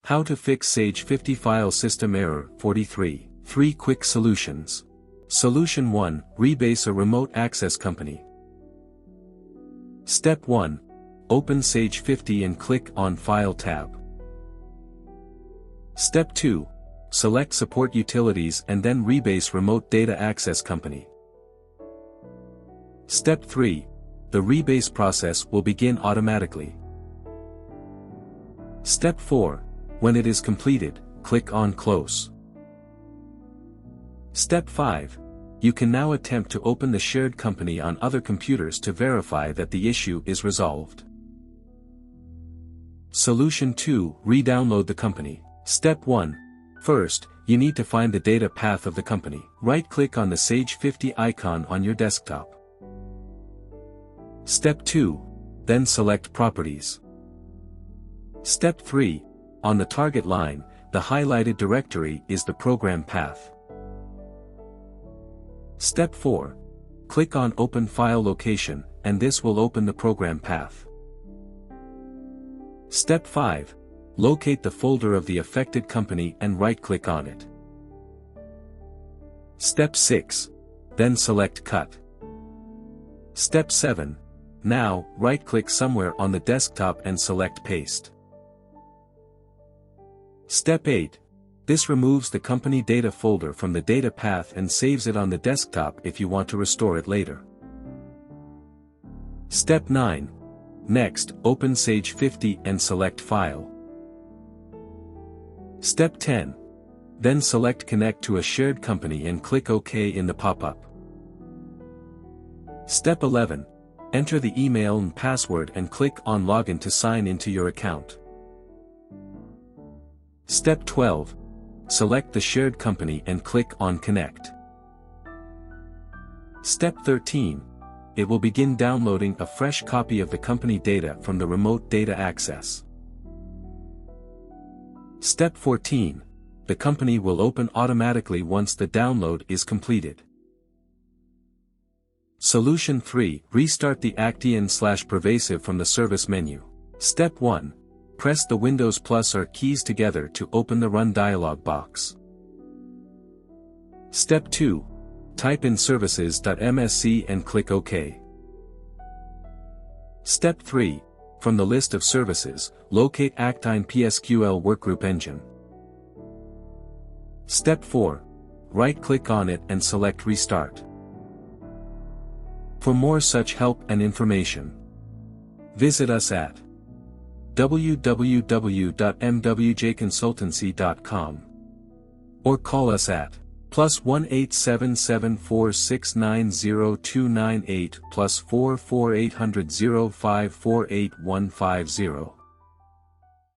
How to fix Sage 50 file system error 43. 3 quick solutions. Solution 1. Rebase a remote access company. Step 1. Open Sage 50 and click on File tab. Step 2. Select Support Utilities and then Rebase Remote Data Access Company. Step 3. The rebase process will begin automatically. Step 4. When it is completed, click on Close. Step 5. You can now attempt to open the shared company on other computers to verify that the issue is resolved. Solution 2. Re-download the company. Step 1. First, you need to find the data path of the company. Right-click on the Sage 50 icon on your desktop. Step 2. Then select Properties. Step 3. On the target line, the highlighted directory is the program path. Step 4. Click on Open File Location, and this will open the program path. Step 5. Locate the folder of the affected company and right-click on it. Step 6. Then select Cut. Step 7. Now, right-click somewhere on the desktop and select Paste. Step 8. This removes the company data folder from the data path and saves it on the desktop if you want to restore it later. Step 9. Next, open Sage 50 and select File. Step 10. Then select Connect to a shared company and click OK in the pop-up. Step 11. Enter the email and password and click on Login to sign into your account. Step 12. Select the shared company and click on Connect. Step 13. It will begin downloading a fresh copy of the company data from the remote data access. Step 14. The company will open automatically once the download is completed. Solution 3. Restart the Actian/Pervasive from the service menu. Step 1. Press the Windows plus or keys together to open the Run dialog box. Step 2. Type in services.msc and click OK. Step 3. From the list of services, locate Actine PSQL Workgroup Engine. Step 4. Right-click on it and select Restart. For more such help and information, visit us at www.mwjconsultancy.com or call us at +1 87746900298 +44 800 0548 150.